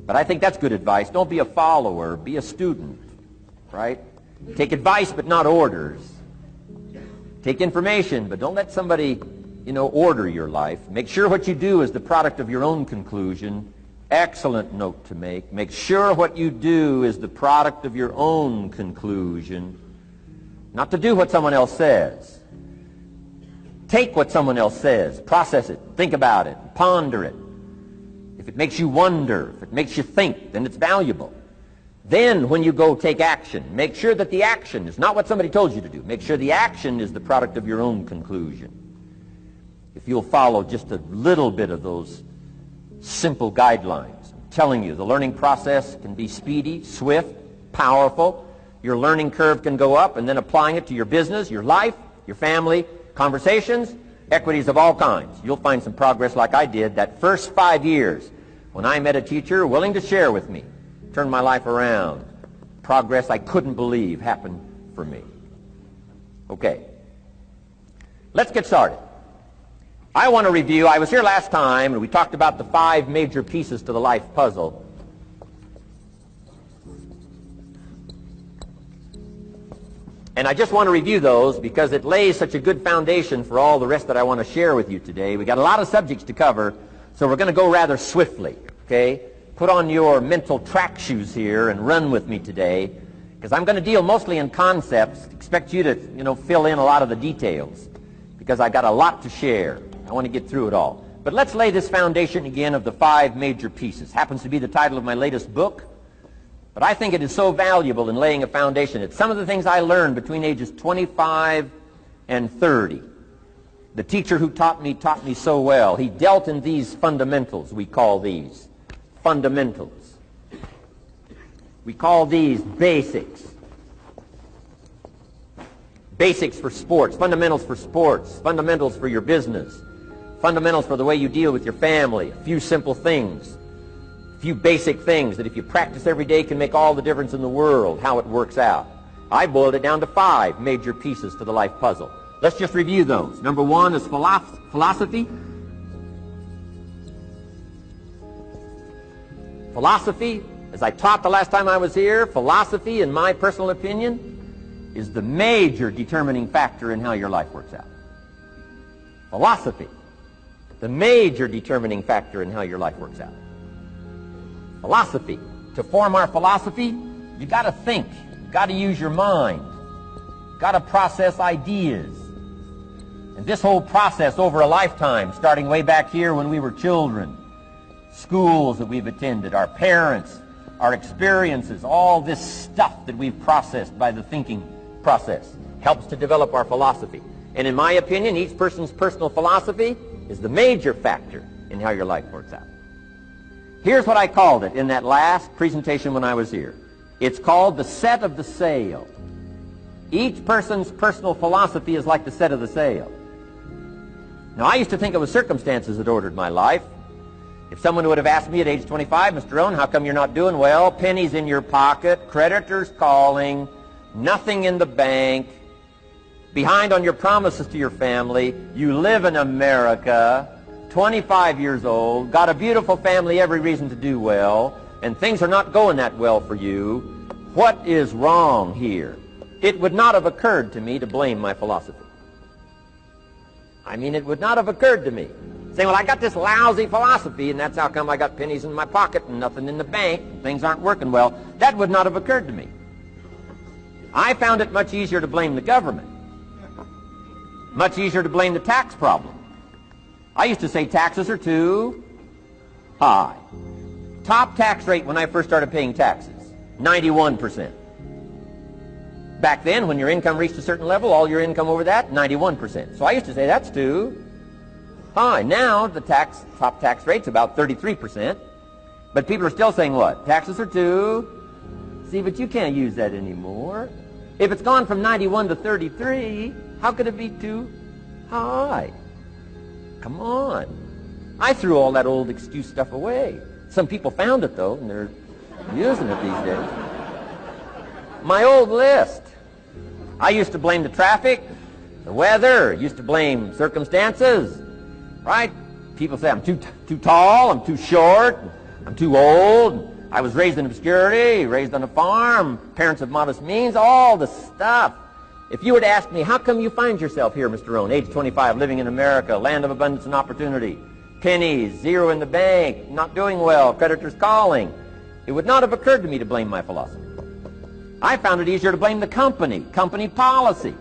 But I think that's good advice. Don't be a follower, be a student, right? Take advice but not orders. Take information, but don't let somebody, order your life. Make sure what you do is the product of your own conclusion. Excellent note to make. Make sure what you do is the product of your own conclusion. Not to do what someone else says. Take what someone else says, process it, think about it, ponder it. If it makes you wonder, if it makes you think, then it's valuable. Then when you go take action, make sure that the action is not what somebody told you to do. Make sure the action is the product of your own conclusion. If you'll follow just a little bit of those simple guidelines, I'm telling you, the learning process can be speedy, swift, powerful. Your learning curve can go up, and then applying it to your business, your life, your family, conversations, equities of all kinds. You'll find some progress like I did that first 5 years when I met a teacher willing to share with me, turn my life around. Progress I couldn't believe happened for me. Okay. Let's get started. I want to review, I was here last time and we talked about the 5 major pieces to the life puzzle. And I just want to review those because it lays such a good foundation for all the rest that I want to share with you today. We got a lot of subjects to cover, so we're going to go rather swiftly, okay? Put on your mental track shoes here and run with me today, because I'm going to deal mostly in concepts. Expect you to, fill in a lot of the details, because I've got a lot to share. I want to get through it all. But let's lay this foundation again of the 5 major pieces. Happens to be the title of my latest book. But I think it is so valuable in laying a foundation. It's some of the things I learned between ages 25 and 30. The teacher who taught me so well. He dealt in these fundamentals, we call these. Fundamentals. We call these basics. Basics for sports, fundamentals for sports, fundamentals for your business, fundamentals for the way you deal with your family, a few simple things. Few basic things that if you practice every day can make all the difference in the world, how it works out. I boiled it down to 5 major pieces to the life puzzle. Let's just review those. Number 1 is philosophy. Philosophy, as I taught the last time I was here, philosophy, in my personal opinion, is the major determining factor in how your life works out. Philosophy, the major determining factor in how your life works out. Philosophy. To form our philosophy, you got to think. You got to use your mind. You got to process ideas. And this whole process over a lifetime, starting way back here when we were children, schools that we've attended, our parents, our experiences, all this stuff that we've processed by the thinking process helps to develop our philosophy. And in my opinion, each person's personal philosophy is the major factor in how your life works out. Here's what I called it in that last presentation when I was here. It's called the set of the sail. Each person's personal philosophy is like the set of the sail. Now, I used to think it was circumstances that ordered my life. If someone would have asked me at age 25, Mr. Rohn, how come you're not doing well? Pennies in your pocket, creditors calling, nothing in the bank, behind on your promises to your family, you live in America, 25 years old, got a beautiful family, every reason to do well, and things are not going that well for you. What is wrong here? It would not have occurred to me to blame my philosophy. I mean, it would not have occurred to me. Saying, well, I got this lousy philosophy, and that's how come I got pennies in my pocket and nothing in the bank, and things aren't working well. That would not have occurred to me. I found it much easier to blame the government. Much easier to blame the tax problem. I used to say taxes are too high. Top tax rate when I first started paying taxes, 91%. Back then, when your income reached a certain level, all your income over that, 91%. So I used to say that's too high. Now the top tax rate's about 33%. But people are still saying what? Taxes are too. See, but you can't use that anymore. If it's gone from 91 to 33, how could it be too high? Come on. I threw all that old excuse stuff away. Some people found it, though, and they're using it these days. My old list. I used to blame the traffic, the weather, used to blame circumstances, right? People say I'm too tall, I'm too short, I'm too old, I was raised in obscurity, raised on a farm, parents of modest means, all the stuff. If you were to ask me, how come you find yourself here, Mr. Rohn, age 25, living in America, land of abundance and opportunity, pennies, zero in the bank, not doing well, creditors calling, it would not have occurred to me to blame my philosophy. I found it easier to blame the company policy.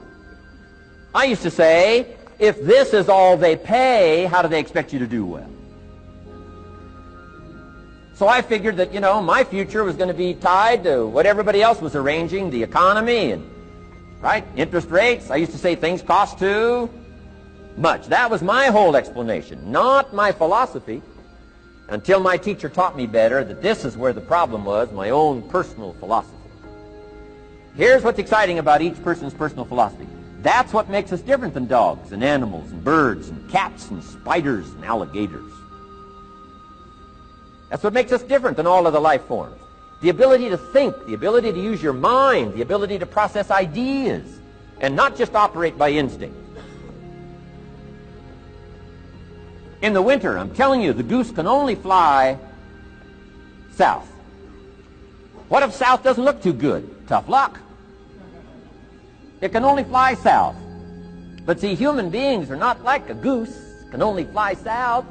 I used to say, if this is all they pay, how do they expect you to do well? So I figured that, my future was going to be tied to what everybody else was arranging, the economy and, interest rates. I used to say things cost too much. That was my whole explanation, not my philosophy, until my teacher taught me better that this is where the problem was, my own personal philosophy. Here's what's exciting about each person's personal philosophy. That's what makes us different than dogs and animals and birds and cats and spiders and alligators. That's what makes us different than all of the life forms. The ability to think, the ability to use your mind, the ability to process ideas, and not just operate by instinct. In the winter, I'm telling you, the goose can only fly south. What if south doesn't look too good? Tough luck. It can only fly south. But see, human beings are not like a goose, can only fly south.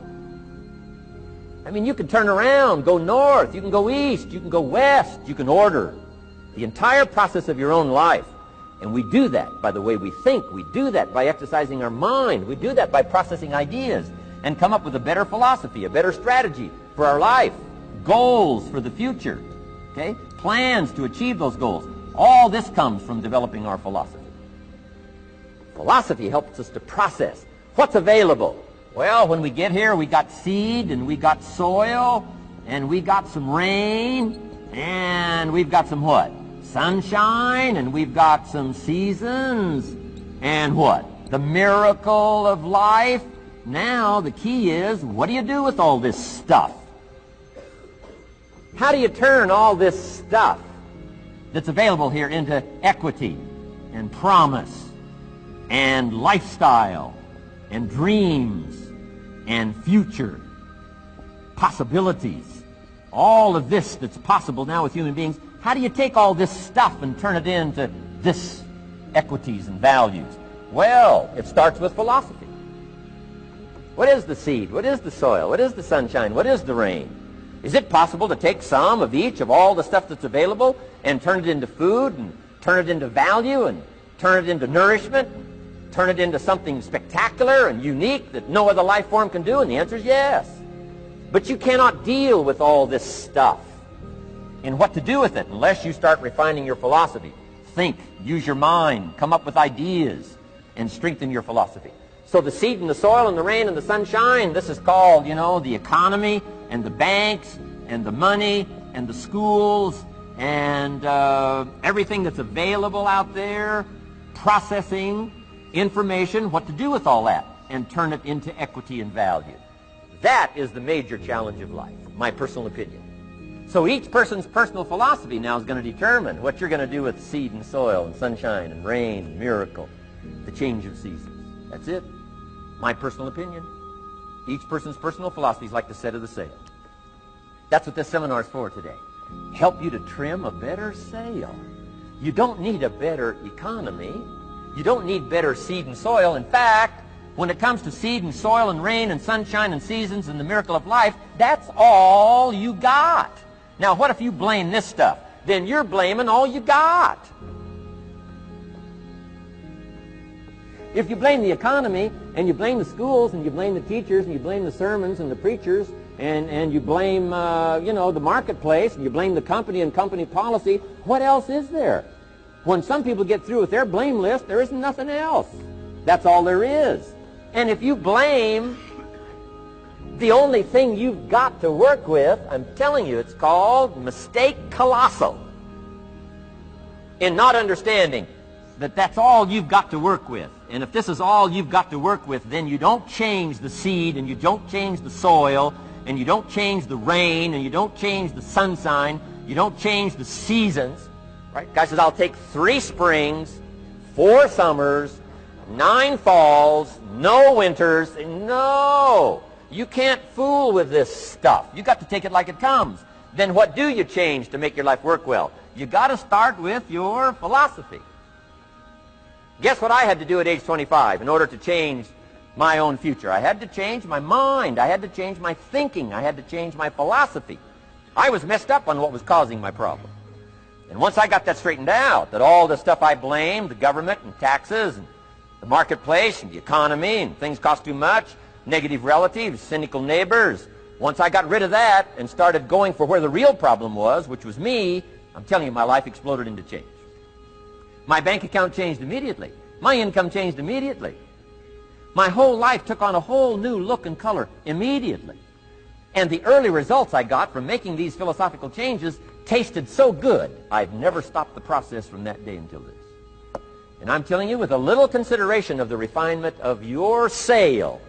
I mean, you can turn around, go north, you can go east, you can go west, you can order the entire process of your own life. And we do that by the way we think. We do that by exercising our mind. We do that by processing ideas and come up with a better philosophy, a better strategy for our life, goals for the future, okay? Plans to achieve those goals. All this comes from developing our philosophy. Philosophy helps us to process what's available. Well, when we get here, we got seed, and we got soil, and we got some rain, and we've got some what? Sunshine, and we've got some seasons, and what? The miracle of life. Now, the key is, what do you do with all this stuff? How do you turn all this stuff that's available here into equity and promise and lifestyle and dreams and future possibilities? All of this that's possible now with human beings, how do you take all this stuff and turn it into this equities and values? Well, it starts with philosophy. What is the seed? What is the soil? What is the sunshine? What is the rain? Is it possible to take some of each of all the stuff that's available and turn it into food and turn it into value and turn it into nourishment, turn it into something spectacular and unique that no other life form can do? And the answer is yes. But you cannot deal with all this stuff and what to do with it unless you start refining your philosophy. Think, use your mind, come up with ideas, and strengthen your philosophy. So the seed and the soil and the rain and the sunshine, this is called, the economy and the banks and the money and the schools and everything that's available out there, processing information, what to do with all that, and turn it into equity and value. That is the major challenge of life, my personal opinion. So each person's personal philosophy now is going to determine what you're going to do with seed and soil and sunshine and rain and miracle, the change of seasons. That's it. My personal opinion. Each person's personal philosophy is like the set of the sail. That's what this seminar is for today. Help you to trim a better sail. You don't need a better economy. You don't need better seed and soil. In fact, when it comes to seed and soil and rain and sunshine and seasons and the miracle of life, that's all you got. Now, what if you blame this stuff? Then you're blaming all you got. If you blame the economy, and you blame the schools, and you blame the teachers, and you blame the sermons and the preachers, and you blame, the marketplace, and you blame the company and company policy, what else is there? When some people get through with their blame list, there isn't nothing else. That's all there is. And if you blame the only thing you've got to work with, I'm telling you, it's called mistake colossal in not understanding that that's all you've got to work with. And if this is all you've got to work with, then you don't change the seed, and you don't change the soil, and you don't change the rain, and you don't change the sunshine, you don't change the seasons. Right? Guy says, I'll take 3 springs, 4 summers, 9 falls, no winters. No! You can't fool with this stuff. You've got to take it like it comes. then what do you change to make your life work well? You got to start with your philosophy. Guess what I had to do at age 25 in order to change my own future? I had to change my mind. I had to change my thinking. I had to change my philosophy. I was messed up on what was causing my problem. And once I got that straightened out, that all the stuff I blamed, the government and taxes and the marketplace and the economy and things cost too much, negative relatives, cynical neighbors, once I got rid of that and started going for where the real problem was, which was me, I'm telling you, my life exploded into change. My bank account changed immediately. My income changed immediately. My whole life took on a whole new look and color immediately. And the early results I got from making these philosophical changes tasted so good, I've never stopped the process from that day until this. And I'm telling you, with a little consideration of the refinement of your sail,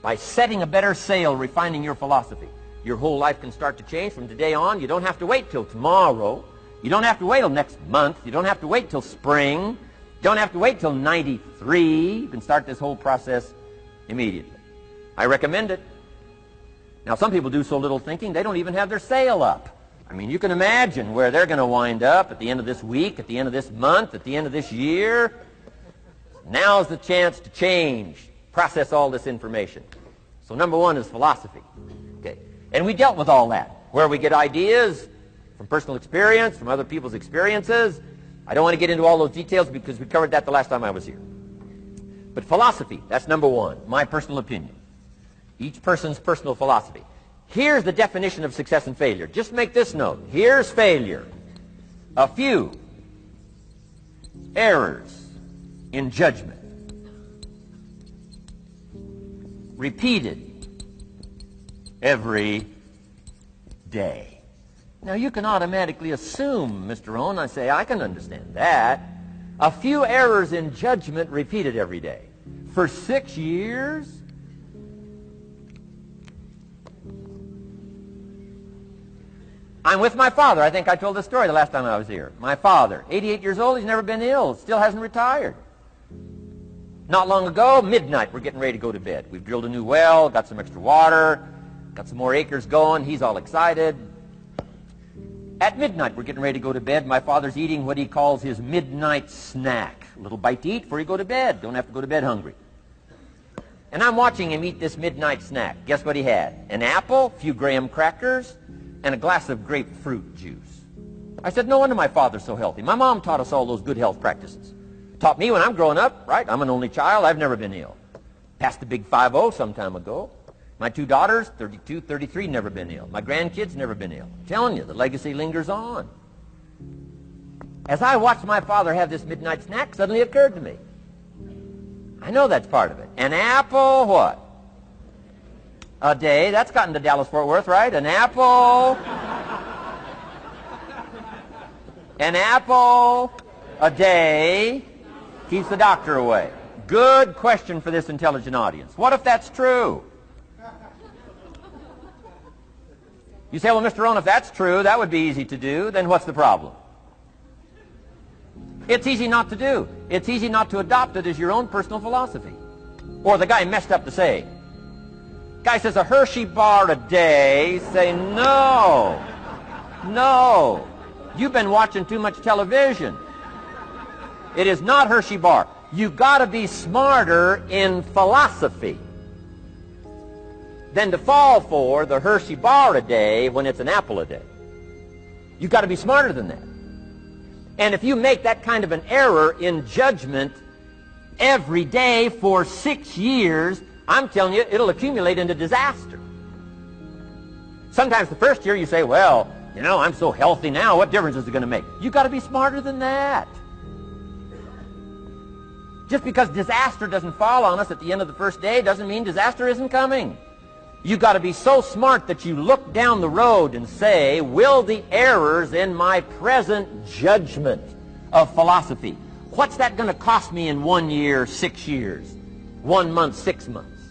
by setting a better sail, refining your philosophy, your whole life can start to change from today on. You don't have to wait till tomorrow. You don't have to wait till next month. You don't have to wait till spring. You don't have to wait till 93. You can start this whole process immediately. I recommend it. Now, some people do so little thinking, they don't even have their sail up. I mean, you can imagine where they're going to wind up at the end of this week, at the end of this month, at the end of this year. Now's the chance to change, process all this information. So number one is philosophy. Okay. And we dealt with all that, where we get ideas from personal experience, from other people's experiences. I don't want to get into all those details because we covered that the last time I was here. But philosophy, that's number one, my personal opinion. Each person's personal philosophy. Here's the definition of success and failure. Just make this note. Here's failure. A few errors in judgment, repeated every day. Now, you can automatically assume, Mr. Rohn, I say, I can understand that. A few errors in judgment repeated every day. For 6 years? I'm with my father. I think I told this story the last time I was here. My father, 88 years old, he's never been ill, still hasn't retired. Not long ago, midnight, we're getting ready to go to bed. We've drilled a new well, got some extra water, got some more acres going. He's all excited. At midnight, we're getting ready to go to bed. My father's eating what he calls his midnight snack. A little bite to eat before you go to bed. Don't have to go to bed hungry. And I'm watching him eat this midnight snack. Guess what he had? An apple, a few graham crackers, and a glass of grapefruit juice. I said, no wonder my father's so healthy. My mom taught us all those good health practices. Taught me when I'm growing up, right? I'm an only child. I've never been ill. Passed the big 5-0 some time ago. My 2 daughters, 32, 33, never been ill. My grandkids, never been ill. I'm telling you, the legacy lingers on. As I watched my father have this midnight snack, suddenly it occurred to me. I know that's part of it. An apple, what? A day. That's gotten to Dallas-Fort Worth, right? An apple. An apple a day keeps the doctor away. Good question for this intelligent audience. What if that's true? You say, well, Mr. Rohn, if that's true, that would be easy to do. Then what's the problem? It's easy not to do. It's easy not to adopt it as your own personal philosophy. Or the guy messed up the saying. Guy says a Hershey bar a day. Say, no. No. You've been watching too much television. It is not Hershey bar. You've got to be smarter in philosophy than to fall for the Hershey bar a day when it's an apple a day. You've got to be smarter than that. And if you make that kind of an error in judgment every day for 6 years, I'm telling you, it'll accumulate into disaster. Sometimes the first year you say, well, you know, I'm so healthy now, what difference is it going to make? You've got to be smarter than that. Just because disaster doesn't fall on us at the end of the first day doesn't mean disaster isn't coming. You've got to be so smart that you look down the road and say, will the errors in my present judgment of philosophy, what's that going to cost me in 1 year, 6 years, 1 month, 6 months?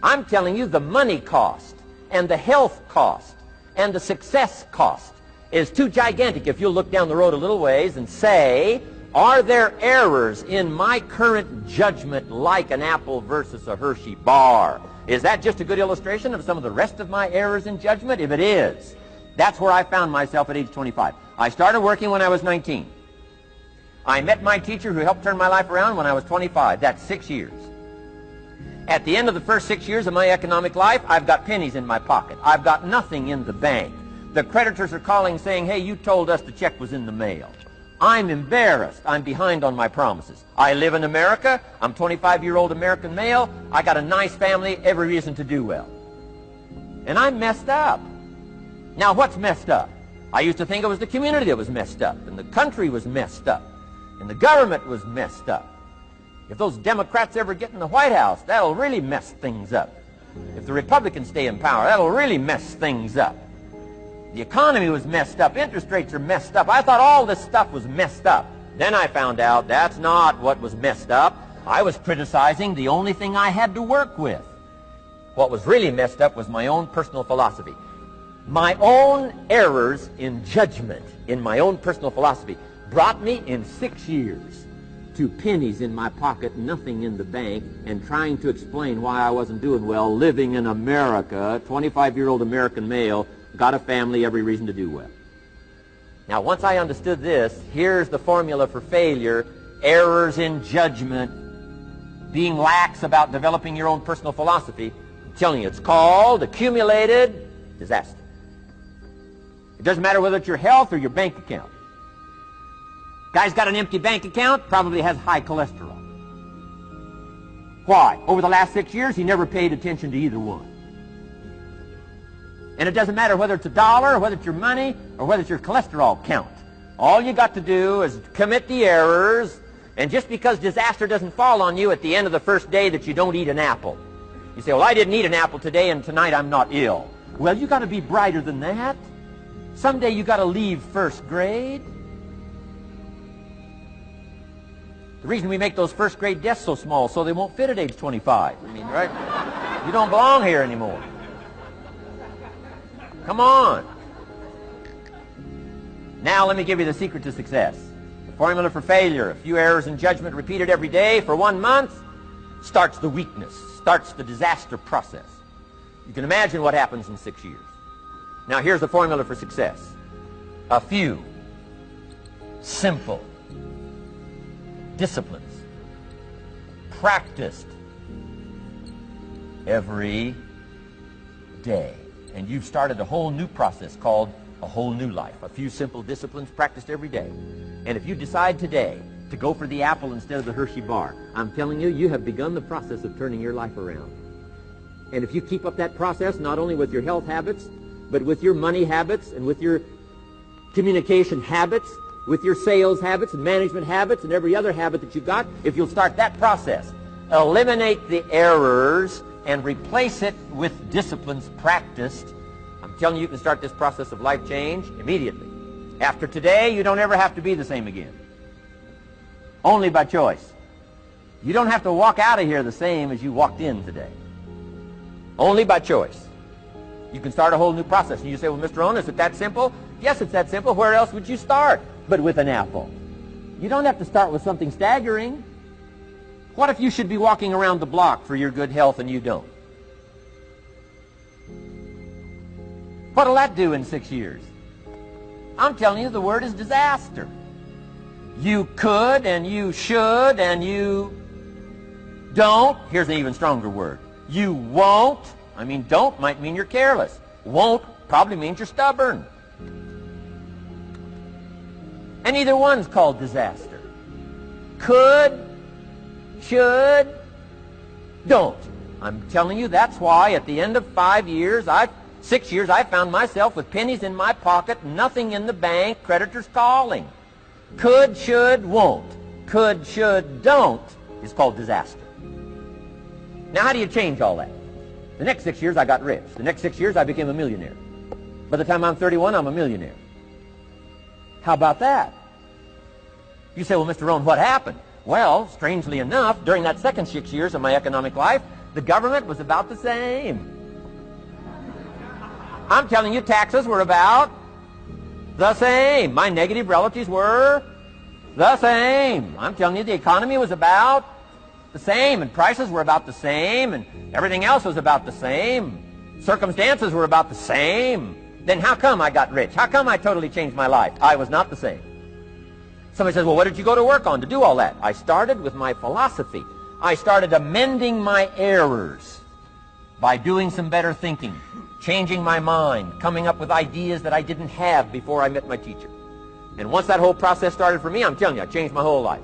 I'm telling you the money cost and the health cost and the success cost is too gigantic if you'll look down the road a little ways and say, are there errors in my current judgment like an apple versus a Hershey bar? Is that just a good illustration of some of the rest of my errors in judgment? If it is, That's where I found myself at age 25. I started working when I was 19. I met my teacher who helped turn my life around when I was 25. That's 6 years. At the end of the first 6 years of my economic life, I've got pennies in my pocket. I've got nothing in the bank. The creditors are calling saying, hey, you told us the check was in the mail. I'm embarrassed. I'm behind on my promises. I live in America. I'm 25-year-old American male. I got a nice family, every reason to do well. And I'm messed up. Now, what's messed up? I used to think it was the community that was messed up, and the country was messed up, and the government was messed up. If those Democrats ever get in the White House, that'll really mess things up. If the Republicans stay in power, that'll really mess things up. The economy was messed up. Interest rates are messed up. I thought all this stuff was messed up. Then I found out that's not what was messed up. I was criticizing the only thing I had to work with. What was really messed up was my own personal philosophy. My own errors in judgment in my own personal philosophy brought me in 6 years to pennies in my pocket, nothing in the bank, and trying to explain why I wasn't doing well, living in America, 25-year-old American male, got a family, every reason to do well. Now, once I understood this, here's the formula for failure: errors in judgment, being lax about developing your own personal philosophy. I'm telling you, it's called accumulated disaster. It doesn't matter whether it's your health or your bank account. Guy's got an empty bank account, probably has high cholesterol. Why? Over the last 6 years, he never paid attention to either one. And it doesn't matter whether it's a dollar, or whether it's your money, or whether it's your cholesterol count. All you got to do is commit the errors, and just because disaster doesn't fall on you at the end of the first day that you don't eat an apple. You say, well, I didn't eat an apple today, and tonight I'm not ill. Well, you got to be brighter than that. Someday you got to leave first grade. The reason we make those first grade desks so small so they won't fit at age 25. I mean, right? You don't belong here anymore. Come on. Now let me give you the secret to success. The formula for failure: a few errors in judgment repeated every day for 1 month starts the weakness, starts the disaster process. You can imagine what happens in 6 years. Now here's the formula for success: a few simple disciplines practiced every day. And you've started a whole new process called a whole new life. A few simple disciplines practiced every day. And if you decide today to go for the apple instead of the Hershey bar, I'm telling you, you have begun the process of turning your life around. And if you keep up that process, not only with your health habits, but with your money habits and with your communication habits, with your sales habits and management habits and every other habit that you've got, if you'll start that process, eliminate the errors and replace it with disciplines practiced, I'm telling you, you can start this process of life change immediately. After today, you don't ever have to be the same again. Only by choice. You don't have to walk out of here the same as you walked in today. Only by choice. You can start a whole new process. And you say, well, Mr. Rohn, is it that simple? Yes, it's that simple. Where else would you start but with an apple? You don't have to start with something staggering. What if you should be walking around the block for your good health and you don't? What'll that do in 6 years? I'm telling you, the word is disaster. You could and you should and you don't. Here's an even stronger word. You won't. I mean, don't might mean you're careless. Won't probably means you're stubborn. And either one's called disaster. Could, should, don't. I'm telling you, that's why at the end of 6 years, I found myself with pennies in my pocket, nothing in the bank, creditors calling. Could, should, won't. Could, should, don't is called disaster. Now, how do you change all that? The next 6 years, I got rich. The next 6 years, I became a millionaire. By the time I'm 31, I'm a millionaire. How about that? You say, well, Mr. Rohn, what happened? Well, strangely enough, during that second 6 years of my economic life, the government was about the same. I'm telling you, taxes were about the same. My negative relatives were the same. I'm telling you, the economy was about the same, and prices were about the same, and everything else was about the same. Circumstances were about the same. Then how come I got rich? How come I totally changed my life? I was not the same. Somebody says, well, what did you go to work on to do all that? I started with my philosophy. I started amending my errors by doing some better thinking, changing my mind, coming up with ideas that I didn't have before I met my teacher. And once that whole process started for me, I'm telling you, I changed my whole life.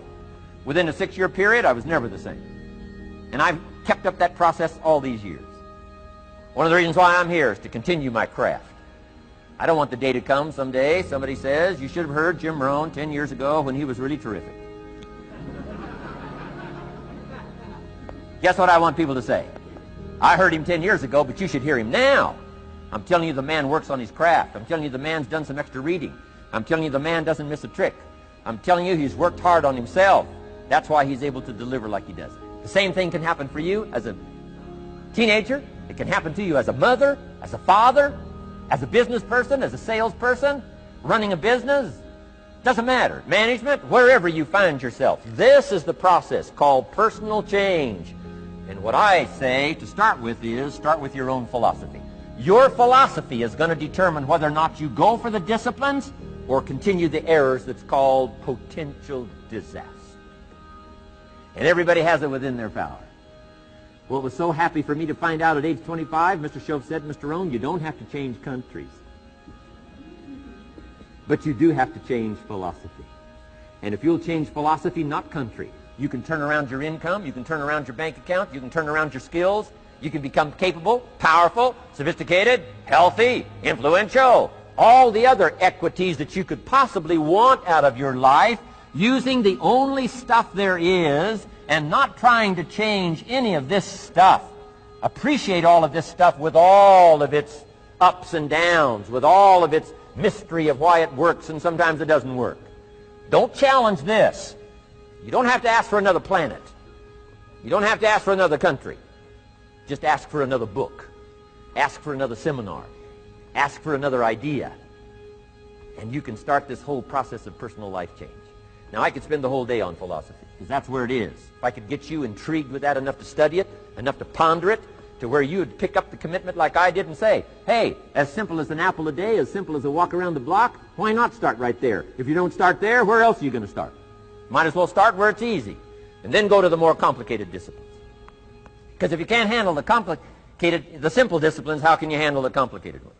Within a 6-year period, I was never the same. And I've kept up that process all these years. One of the reasons why I'm here is to continue my craft. I don't want the day to come someday somebody says, you should have heard Jim Rohn 10 years ago when he was really terrific. Guess what I want people to say? I heard him 10 years ago, but you should hear him now. I'm telling you the man works on his craft. I'm telling you the man's done some extra reading. I'm telling you the man doesn't miss a trick. I'm telling you he's worked hard on himself. That's why he's able to deliver like he does. The same thing can happen for you as a teenager. It can happen to you as a mother, as a father, as a business person, as a salesperson, running a business. Doesn't matter. Management, wherever you find yourself. This is the process called personal change. And what I say to start with is start with your own philosophy. Your philosophy is going to determine whether or not you go for the disciplines or continue the errors that's called potential disaster. And everybody has it within their power. Well, it was so happy for me to find out at age 25, Mr. Shove said, Mr. Rohn, you don't have to change countries. But you do have to change philosophy. And if you'll change philosophy, not country, you can turn around your income, you can turn around your bank account, you can turn around your skills, you can become capable, powerful, sophisticated, healthy, influential, all the other equities that you could possibly want out of your life, using the only stuff there is and not trying to change any of this stuff. Appreciate all of this stuff with all of its ups and downs, with all of its mystery of why it works and sometimes it doesn't work. Don't challenge this. You don't have to ask for another planet. You don't have to ask for another country. Just ask for another book. Ask for another seminar. Ask for another idea. And you can start this whole process of personal life change. Now, I could spend the whole day on philosophy, because that's where it is. If I could get you intrigued with that enough to study it, enough to ponder it, to where you would pick up the commitment like I did and say, hey, as simple as an apple a day, as simple as a walk around the block, why not start right there? If you don't start there, where else are you going to start? Might as well start where it's easy, and then go to the more complicated disciplines. Because if you can't handle the simple disciplines, how can you handle the complicated ones?